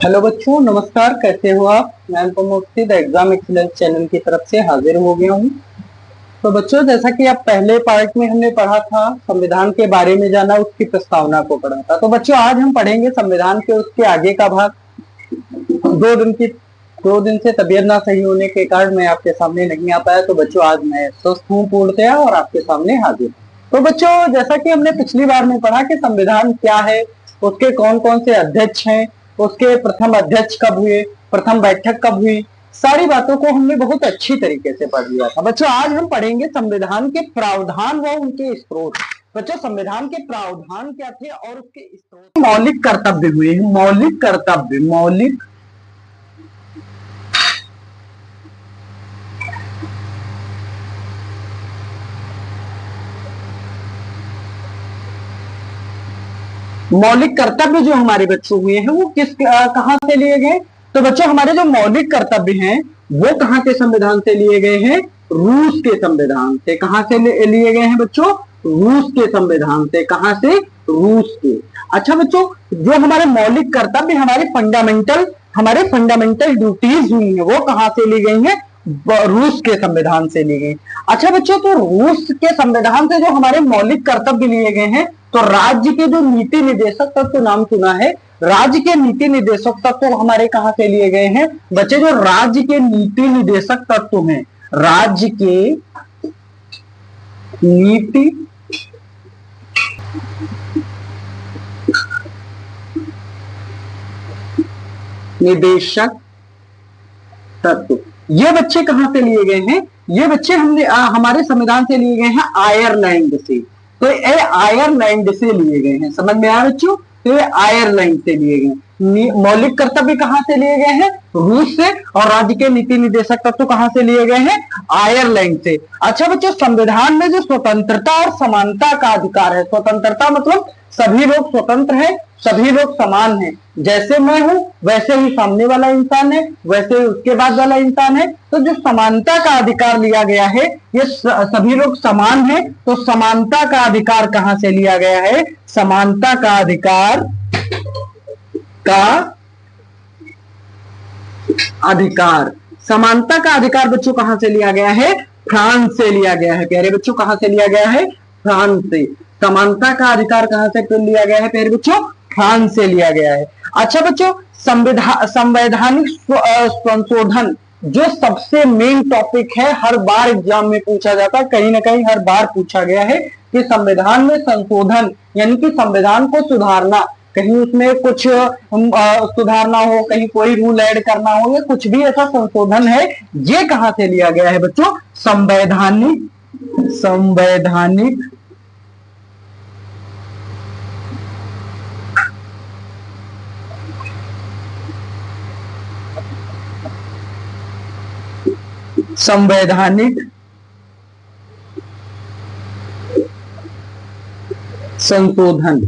Hello बच्चों, नमस्कार। कैसे हो आप? मैं अनुपम मुफ्ती द एग्जाम एक्सीलेंस चैनल की तरफ से हाजिर हो गया हूँ। तो बच्चों, जैसा कि आप पहले पार्ट में हमने पढ़ा था, संविधान के बारे में जाना, उसकी प्रस्तावना को पढ़ा था। तो बच्चों, आज हम पढ़ेंगे संविधान के उसके आगे का भाग। दो दिन से तबीयत ना सही होने के कारण मैं आपके सामने नहीं आ पाया। तो बच्चों, आज मैं स्वस्थ हूँ पूर्णतया और आपके सामने हाजिर हूँ। तो बच्चों, जैसा कि हमने पिछली बार में पढ़ा कि संविधान क्या है, उसके कौन कौन से अध्यक्ष हैं, उसके प्रथम अध्यक्ष कब हुए, प्रथम बैठक कब हुई, सारी बातों को हमने बहुत अच्छी तरीके से पढ़ लिया था। बच्चों, आज हम पढ़ेंगे संविधान के प्रावधान व उनके स्रोत। बच्चों, संविधान के प्रावधान क्या थे और उसके स्रोत। मौलिक कर्तव्य हुए, मौलिक कर्तव्य, मौलिक कर्तव्य जो हमारे बच्चों हुए हैं वो कहां से लिए गए? तो बच्चों, हमारे जो मौलिक कर्तव्य हैं वो कहां के संविधान से लिए गए हैं? रूस के संविधान से। कहां से लिए गए हैं बच्चों? रूस के संविधान से। कहां से? रूस के। अच्छा बच्चों, जो हमारे मौलिक कर्तव्य, हमारे फंडामेंटल ड्यूटीज हुई है, वो कहां से ली गई है? रूस के संविधान से ली गई। अच्छा बच्चों, तो रूस के संविधान से जो हमारे मौलिक कर्तव्य लिए गए हैं, तो राज्य के जो नीति निदेशक तत्व तो नाम सुना है, राज्य के नीति निदेशक तत्व तो हमारे कहां से लिए गए हैं बच्चे? जो राज्य के नीति निदेशक तत्व हैं, राज्य के नीति निदेशक तत्व, ये बच्चे कहां से लिए गए हैं? ये बच्चे हमारे संविधान से लिए गए हैं आयरलैंड से। तो ये आयरलैंड से लिए गए हैं। समझ में आया बच्चों? तो ये आयरलैंड से लिए गए। मौलिक कर्तव्य कहां से लिए गए हैं? रूस से। और राज्य के नीति निदेशक तत्व कहां से लिए गए हैं? आयरलैंड से। अच्छा बच्चों, संविधान में जो स्वतंत्रता और समानता का अधिकार है, स्वतंत्रता मतलब सभी लोग स्वतंत्र हैं, सभी लोग समान हैं। जैसे मैं हूं वैसे ही सामने वाला इंसान है, वैसे ही उसके बाद वाला इंसान है। तो जो समानता का अधिकार लिया गया है, ये सभी लोग समान हैं। तो समानता का अधिकार कहां से लिया गया है? समानता का अधिकार समानता का अधिकार बच्चों कहां से लिया गया है? फ्रांस से लिया गया है। प्यारे बच्चों, कहां से लिया गया है? फ्रांस से। समानता का अधिकार कहां से लिया गया है प्यारे बच्चों? फ्रांस से लिया गया है। अच्छा बच्चों, संवैधानिक संशोधन जो सबसे मेन टॉपिक है, हर बार एग्जाम में पूछा जाता है, कहीं ना कहीं हर बार पूछा गया है कि संविधान में संशोधन यानी कि संविधान को सुधारना, कहीं उसमें कुछ सुधारना हो, कहीं कोई रूल ऐड करना हो, या कुछ भी ऐसा संशोधन है, ये कहां से लिया गया है बच्चों? संवैधानिक संशोधन।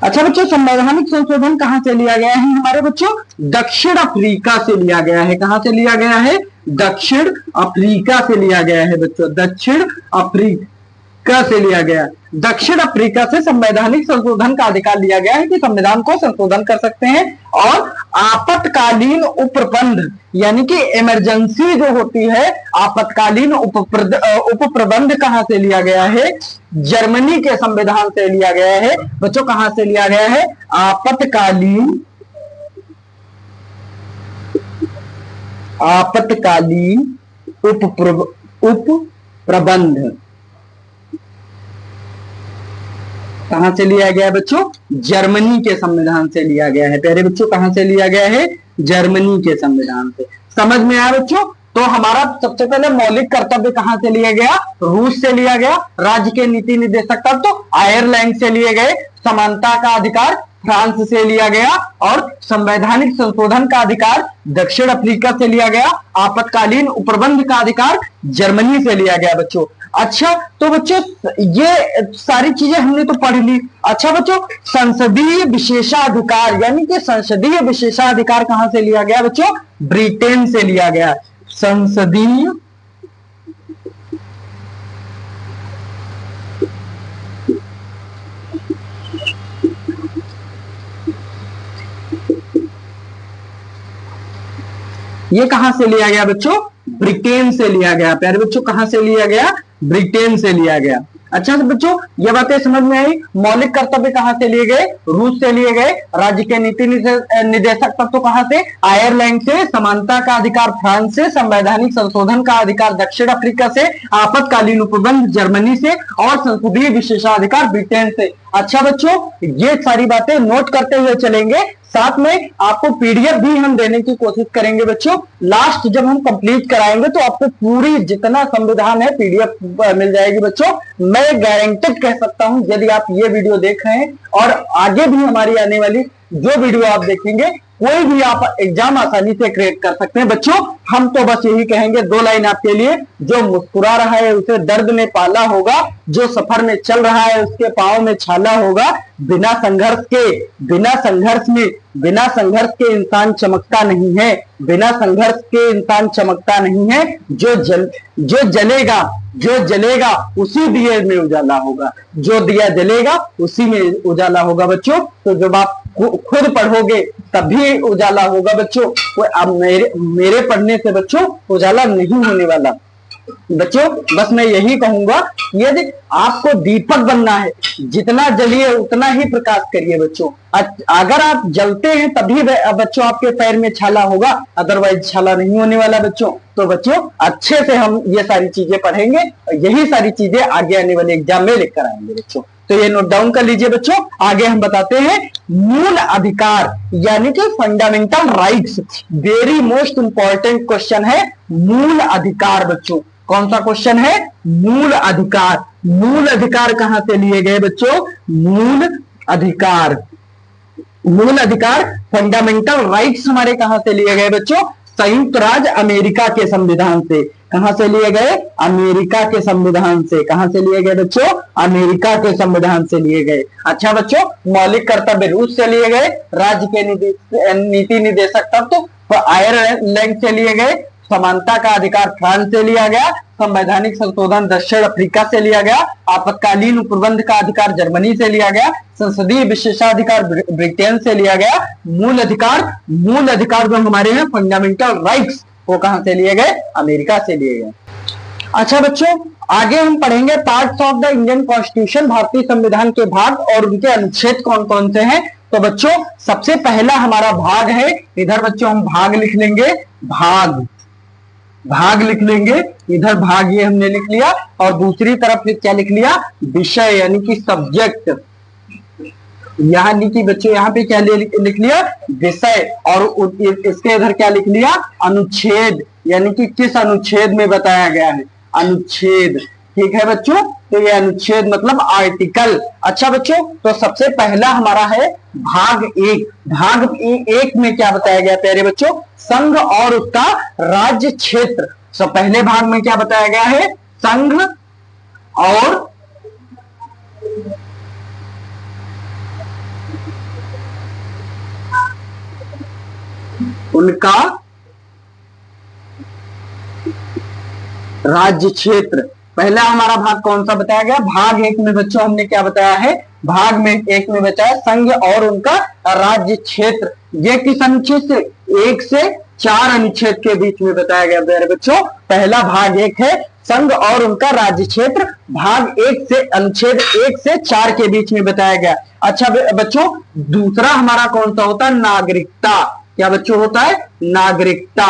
अच्छा बच्चों, संवैधानिक संशोधन कहां से लिया गया है हमारे बच्चों? दक्षिण अफ्रीका से लिया गया है। कहां से लिया गया है? दक्षिण अफ्रीका से लिया गया है बच्चों। दक्षिण अफ्रीका से लिया गया। दक्षिण अफ्रीका से संवैधानिक संशोधन का अधिकार लिया गया है कि संविधान को संशोधन कर सकते हैं। और आपातकालीन उपप्रबंध यानी कि इमरजेंसी जो होती है, आपातकालीन उपप्रबंध कहां से लिया गया है? जर्मनी के संविधान से लिया गया है बच्चों। कहां से लिया गया है? आपातकालीन उपप्रबंध कहां से लिया गया है बच्चों? जर्मनी के संविधान से लिया गया है। प्यारे बच्चों, कहां से लिया गया है? जर्मनी के संविधान से। समझ में आया बच्चों? तो हमारा सबसे पहले मौलिक कर्तव्य कहां से लिया गया? रूस से लिया गया। राज्य के नीति निदेशक तत्व तो आयरलैंड से लिए गए। समानता का अधिकार फ्रांस से लिया गया। और संवैधानिक संशोधन का अधिकार दक्षिण अफ्रीका से लिया गया। आपातकालीन उपप्रबंध का अधिकार जर्मनी से लिया गया बच्चों। अच्छा, तो बच्चों ये सारी चीजें हमने तो पढ़ ली। अच्छा बच्चों, संसदीय विशेषाधिकार यानी कि संसदीय विशेषाधिकार कहां से लिया गया बच्चों? ब्रिटेन से लिया गया। संसदीय ये कहां से लिया गया बच्चों? ब्रिटेन से लिया गया। प्यारे बच्चों कहां से लिया गया? ब्रिटेन से लिया गया। अच्छा तो बच्चों ये बातें समझ में आई। मौलिक कर्तव्य कहां से लिए गए? रूस से लिए गए। राज्य के नीति निदेशक तत्व कहां से? आयरलैंड से। समानता का अधिकार फ्रांस से। संवैधानिक संशोधन का अधिकार दक्षिण अफ्रीका से। आपातकालीन उपबंध जर्मनी से। और संसदीय विशेषाधिकार ब्रिटेन से। अच्छा बच्चों ये सारी बातें नोट करते हुए चलेंगे, साथ में आपको पीडीएफ भी हम देने की कोशिश करेंगे बच्चों। लास्ट जब हम कंप्लीट कराएंगे तो आपको पूरी जितना संविधान है पीडीएफ मिल जाएगी बच्चों। मैं गारंटेड कह सकता हूं यदि आप ये वीडियो देख रहे हैं और आगे भी हमारी आने वाली जो वीडियो आप देखेंगे कोई भी आप एग्जाम आसानी से क्रिएट कर सकते हैं बच्चों। हम तो बस यही कहेंगे 2 लाइन आपके लिए, जो मुस्कुरा रहा है उसे दर्द ने पाला होगा, जो सफर में चल रहा है उसके पांव में छाला होगा। बिना संघर्ष के इंसान चमकता नहीं है। बिना संघर्ष के इंसान चमकता नहीं है। जो जलेगा उसी दिए में उजाला होगा। जो दिया जलेगा उसी में उजाला होगा बच्चों। तो जब आप खुद पढ़ोगे तभी उजाला होगा बच्चों। अब मेरे पढ़ने से बच्चों उजाला नहीं होने वाला बच्चों। बस मैं यही कहूंगा यदि आपको दीपक बनना है जितना जलिए उतना ही प्रकाश करिए बच्चों। अगर आप जलते हैं तभी बच्चों आपके पैर में छाला होगा, अदरवाइज छाला नहीं होने वाला बच्चों। तो बच्चों अच्छे से हम ये सारी चीजें पढ़ेंगे और यही सारी चीजें आगे आने वाले एग्जाम में लेकर आएंगे बच्चों। तो ये नोट डाउन कर लीजिए बच्चों। आगे हम बताते हैं मूल अधिकार यानी कि fundamental rights. Very most important question है मूल अधिकार बच्चों। कौन सा क्वेश्चन है? मूल अधिकार। मूल अधिकार कहां से लिए गए बच्चों? मूल अधिकार फंडामेंटल राइट्स हमारे कहां से लिए गए बच्चों? संयुक्त राज्य अमेरिका के संविधान से। कहां से लिए गए? अमेरिका के संविधान से। कहां से लिए गए बच्चों? अमेरिका के संविधान से लिए गए। अच्छा बच्चों मौलिक कर्तव्य रूस से लिए गए। राज्य के नीति निदेशक तत्व आयरलैंड से लिए गए। समानता का अधिकार फ्रांस से लिया गया। संवैधानिक संशोधन दक्षिण अफ्रीका से लिया गया। आपातकालीन उपबंध का अधिकार जर्मनी से लिया गया। संसदीय विशेषाधिकार ब्रिटेन से लिया गया। मूल अधिकार जो हमारे हैं फंडामेंटल राइट्स वो कहां से लिए गए? अमेरिका से लिए गए। अच्छा बच्चों आगे हम पढ़ेंगे parts of the Indian constitution, भारतीय संविधान के भाग और उनके अनुच्छेद कौन कौन से हैं। तो बच्चों सबसे पहला हमारा भाग है, इधर बच्चों हम भाग लिख लेंगे। भाग लिख लेंगे, इधर भाग ये हमने लिख लिया और दूसरी तरफ क्या लिख लिया? विषय यानी कि सब्जेक्ट। यानी कि बच्चों यहाँ पे क्या लिख लिया? विषय। और इसके इधर क्या लिख लिया? अनुच्छेद, यानी कि किस अनुच्छेद में बताया गया है। अनुच्छेद, ठीक है बच्चों। तो ये अनुच्छेद मतलब आर्टिकल। अच्छा बच्चों तो सबसे पहला हमारा है भाग 1। भाग 1 में क्या बताया गया प्यारे बच्चों? संघ और उसका राज्य क्षेत्र। तो पहले भाग में क्या बताया गया है? संघ और उनका राज्य क्षेत्र। पहला हमारा भाग कौन सा बताया गया? भाग 1 में बच्चों हमने क्या बताया है? भाग में 1 में बताया संघ और उनका राज्य क्षेत्र। ये किस अनुच्छेद से? 1 से 4 अनुच्छेद के बीच में बताया गया प्यारे बच्चों। पहला भाग 1 है संघ और उनका राज्य क्षेत्र। भाग 1 से अनुच्छेद 1 से 4 के बीच में बताया गया। अच्छा बच्चों दूसरा हमारा कौन सा होता है? नागरिकता। क्या बच्चों होता है? नागरिकता।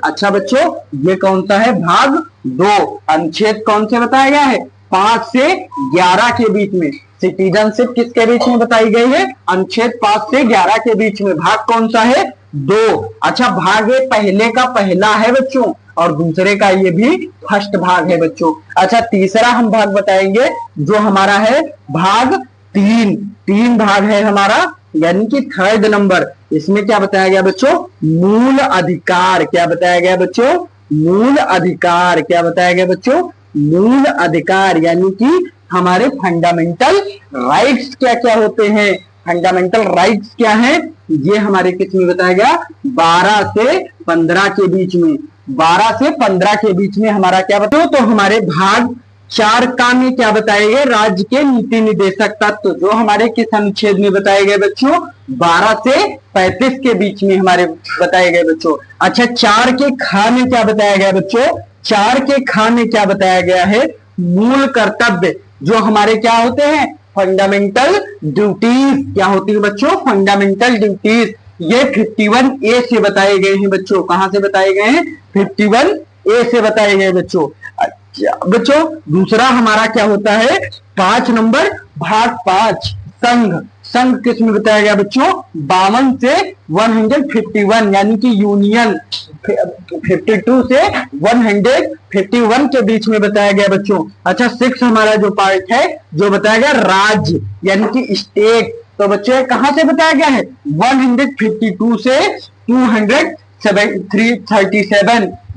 अच्छा बच्चों ये कौन सा है? भाग 2। अनुच्छेद कौन से बताया गया है? 5 से 11 के बीच में। सिटीजनशिप किसके बीच में बताई गई है? अनुच्छेद 5 से 11 के बीच में। भाग कौन सा है? 2। अच्छा भाग पहले का पहला है बच्चों और दूसरे का ये भी फर्स्ट भाग है बच्चों। अच्छा तीसरा हम भाग बताएंगे जो हमारा है भाग 3। 3 भाग है हमारा यानी कि 3rd नंबर। इसमें क्या बताया गया बच्चों? मूल अधिकार। क्या बताया गया बच्चों? मूल अधिकार। क्या बताया गया बच्चों? मूल अधिकार यानी कि हमारे फंडामेंटल राइट्स क्या क्या होते हैं। फंडामेंटल राइट्स क्या है? ये हमारे किस में बताया गया? 12 से 15 के बीच में। 12 से 15 के बीच में हमारा क्या बताओ? तो हमारे भाग 4 का में क्या बताए गए, राज्य के नीति निदेशक तत्व, जो हमारे किस अनुच्छेद में बताए गए बच्चों, 12 से 35 के बीच में हमारे बताए गए बच्चों। अच्छा 4 के खा में क्या बताया गया बच्चों, 4 के खा में क्या बताया गया है, मूल कर्तव्य जो हमारे क्या होते हैं, फंडामेंटल ड्यूटीज, क्या होती है बच्चों, फंडामेंटल ड्यूटीज, ये 51A से बताए गए हैं बच्चों। कहां से बताए गए हैं, 51A से बताए गए बच्चों। अच्छा बच्चों दूसरा हमारा क्या होता है, 5 नंबर भाग 5 संघ, संघ किस में बताया गया बच्चों, 52 से 151, यानी कि यूनियन 52 से 151 के बीच में बताया गया बच्चों। अच्छा 6 हमारा जो पार्ट है जो बताया गया राज्य यानी कि स्टेट, तो बच्चों कहां से बताया गया है, 152 से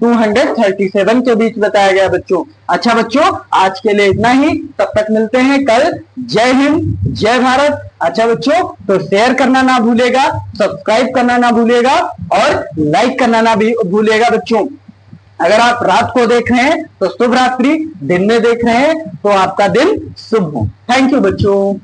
237 के बीच बताया गया बच्चों। अच्छा बच्चों आज के लिए इतना ही, तब तक मिलते हैं कल। जय हिंद जय भारत। अच्छा बच्चों तो शेयर करना ना भूलेगा, सब्सक्राइब करना ना भूलेगा और लाइक करना ना भी भूलेगा बच्चों। अगर आप रात को देख रहे हैं तो शुभ रात्रि, दिन में देख रहे हैं तो आपका दिन शुभ हो। थैंक यू बच्चों।